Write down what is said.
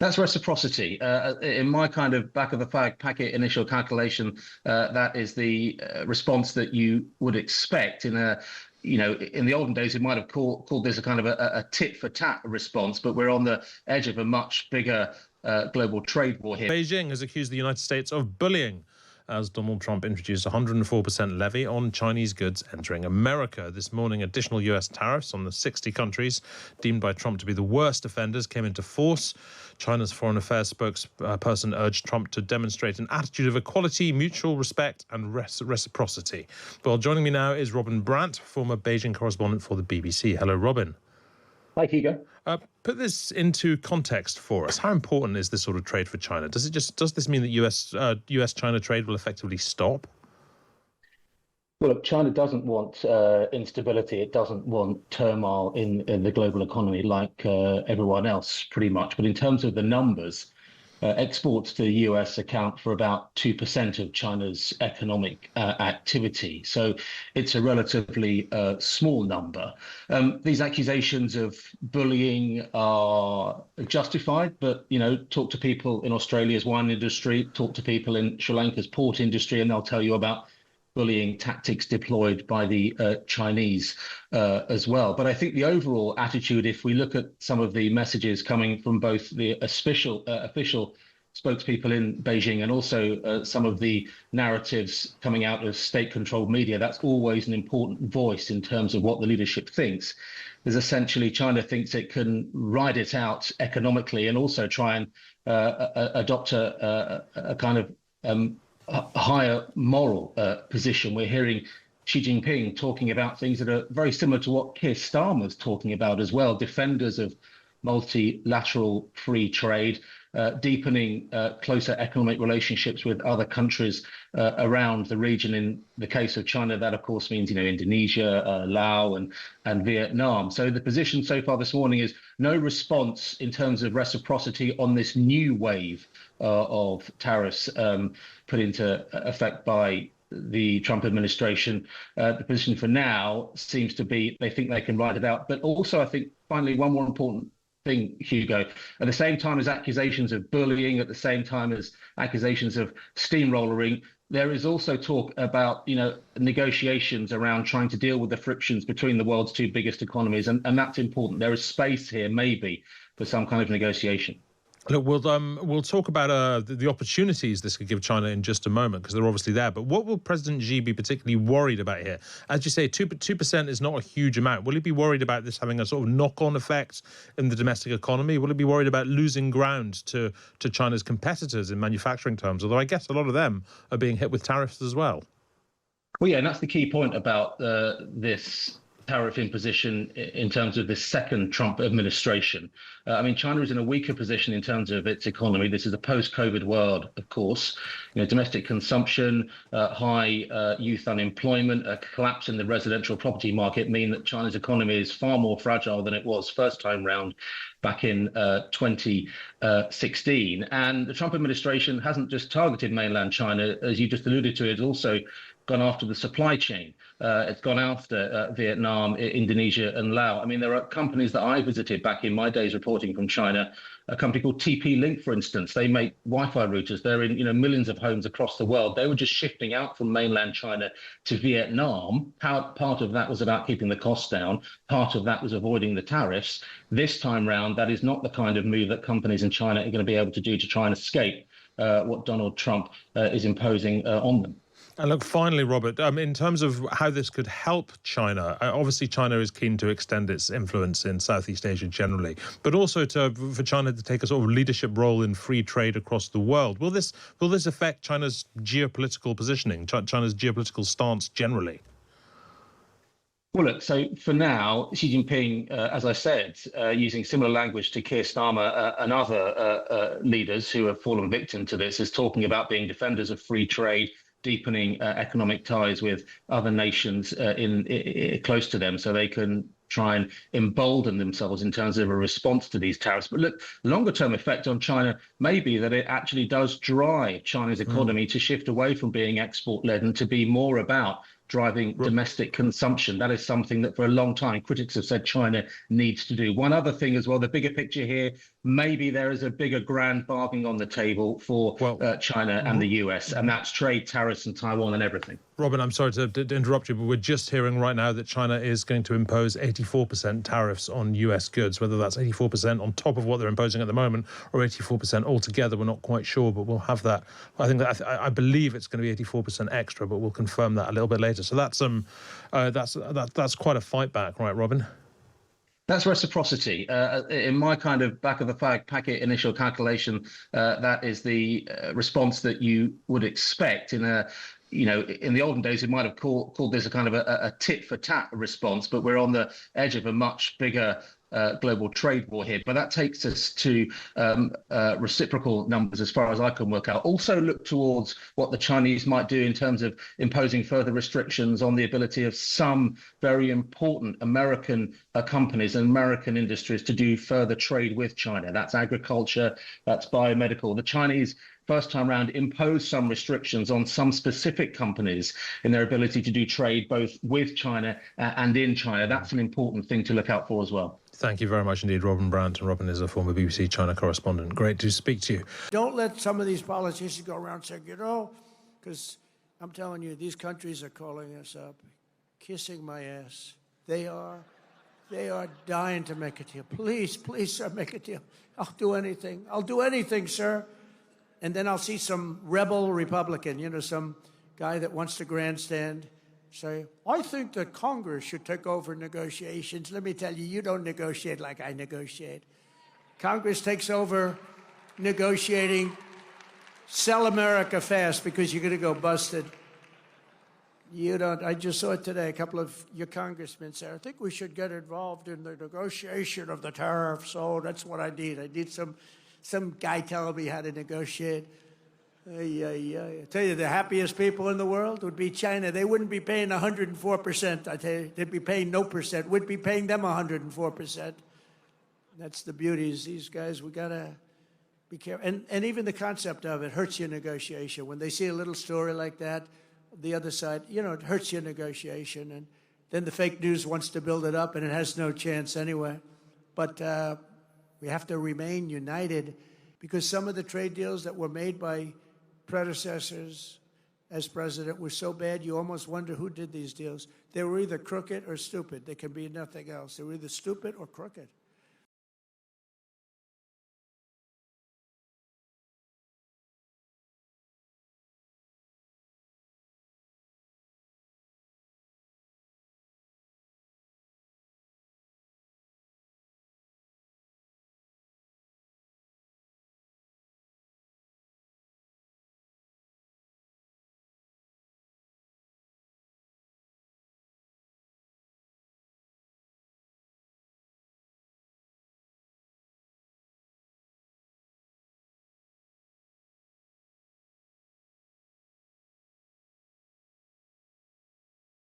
That's reciprocity. In my kind of back of the packet initial calculation, that is the response that you would expect in a, in the olden days, we might have called this a kind of a tit for tat response, but we're on the edge of a much bigger global trade war here. Beijing has accused the United States of bullying as Donald Trump introduced a 104% levy on Chinese goods entering America. This morning, additional U.S. tariffs on the 60 countries deemed by Trump to be the worst offenders came into force. China's foreign affairs spokesperson urged Trump to demonstrate an attitude of equality, mutual respect and reciprocity. Well, joining me now is Robin Brant, former Beijing correspondent for the BBC. Hello, Robin. Hi, Hugo. Put this into context for us. How important is this sort of trade for China? Does this mean that US-China trade will effectively stop? Well, look, China doesn't want instability. It doesn't want turmoil in the global economy like everyone else, pretty much. But in terms of the numbers, exports to the US account for about 2% of China's economic activity. So it's a relatively small number. These accusations of bullying are justified, but, talk to people in Australia's wine industry, talk to people in Sri Lanka's port industry, and they'll tell you about bullying tactics deployed by the Chinese as well. But I think the overall attitude, if we look at some of the messages coming from both the official spokespeople in Beijing and also some of the narratives coming out of state-controlled media, that's always an important voice in terms of what the leadership thinks. Is essentially China thinks it can ride it out economically and also try and adopt a kind of a higher moral position. We're hearing Xi Jinping talking about things that are very similar to what Keir Starmer's talking about as well, defenders of multilateral free trade, deepening closer economic relationships with other countries around the region. In the case of China, that of course means, Indonesia, Laos and Vietnam. So the position so far this morning is no response in terms of reciprocity on this new wave of tariffs put into effect by the Trump administration. The position for now seems to be they think they can ride it out. But also, I think, finally, one more important thing, Hugo, at the same time as accusations of bullying, at the same time as accusations of steamrollering, there is also talk about, negotiations around trying to deal with the frictions between the world's two biggest economies. And that's important. There is space here, maybe, for some kind of negotiation. Look, we'll talk about the opportunities this could give China in just a moment, because they're obviously there. But what will President Xi be particularly worried about here? As you say, 2% is not a huge amount. Will he be worried about this having a sort of knock-on effect in the domestic economy? Will he be worried about losing ground to China's competitors in manufacturing terms? Although I guess a lot of them are being hit with tariffs as well. Well, yeah, and that's the key point about this tariff imposition in terms of this second Trump administration. China is in a weaker position in terms of its economy. This is a post-COVID world, of course. Domestic consumption, high youth unemployment, a collapse in the residential property market mean that China's economy is far more fragile than it was first time round back in 2016. And the Trump administration hasn't just targeted mainland China, as you just alluded to, it's also gone after the supply chain. It's gone after Vietnam, Indonesia and Laos. There are companies that I visited back in my days reporting from China, a company called TP-Link, for instance. They make Wi-Fi routers. They're in millions of homes across the world. They were just shifting out from mainland China to Vietnam. Part of that was about keeping the costs down. Part of that was avoiding the tariffs. This time round, that is not the kind of move that companies in China are going to be able to do to try and escape what Donald Trump is imposing on them. And look, finally, Robert, in terms of how this could help China, obviously China is keen to extend its influence in Southeast Asia generally, but also for China to take a sort of leadership role in free trade across the world. Will this affect China's geopolitical positioning, China's geopolitical stance generally? Well, look, so for now, Xi Jinping, as I said, using similar language to Keir Starmer and other leaders who have fallen victim to this, is talking about being defenders of free trade, deepening economic ties with other nations close to them so they can try and embolden themselves in terms of a response to these tariffs. But look, longer term effect on China may be that it actually does drive China's economy to shift away from being export led and to be more about driving domestic consumption. That is something that for a long time critics have said China needs to do. One other thing as well, the bigger picture here, maybe there is a bigger grand bargain on the table for China and the US, and that's trade, tariffs, and Taiwan and everything. Robin, I'm sorry to interrupt you, but we're just hearing right now that China is going to impose 84% tariffs on US goods, whether that's 84% on top of what they're imposing at the moment or 84% altogether. We're not quite sure, but we'll have that. I believe it's going to be 84% extra, but we'll confirm that a little bit later. So that's quite a fight back, right, Robin? That's reciprocity. In my kind of back of the packet initial calculation, that is the response that you would expect in a, in the olden days, we might have called this a kind of a tit for tat response, but we're on the edge of a much bigger global trade war here. But that takes us to reciprocal numbers as far as I can work out. Also look towards what the Chinese might do in terms of imposing further restrictions on the ability of some very important American companies and American industries to do further trade with China. That's agriculture, that's biomedical. The Chinese first time round imposed some restrictions on some specific companies in their ability to do trade both with China and in China. That's an important thing to look out for as well. Thank you very much indeed, Robin Brant. And Robin is a former BBC China correspondent. Great to speak to you. Don't let some of these politicians go around saying, because I'm telling you, these countries are calling us up, kissing my ass. They are dying to make a deal. Please, sir, make a deal. I'll do anything. I'll do anything, sir. And then I'll see some rebel Republican, some guy that wants to grandstand, say, I think that Congress should take over negotiations. Let me tell you, you don't negotiate like I negotiate. Congress takes over negotiating, sell America fast because you're going to go busted. You don't. I just saw it today. A couple of your congressmen said, I think we should get involved in the negotiation of the tariffs. Oh, that's what I need. I need some guy telling me how to negotiate. I tell you, the happiest people in the world would be China. They wouldn't be paying 104%. I tell you, they'd be paying no percent. We'd be paying them 104%. That's the beauty. Is these guys, we gotta be careful. And even the concept of it hurts your negotiation. When they see a little story like that, the other side, it hurts your negotiation. And then the fake news wants to build it up, and it has no chance anyway. But we have to remain united, because some of the trade deals that were made by predecessors as president were so bad you almost wonder who did these deals. They were either crooked or stupid. They can be nothing else. They were either stupid or crooked.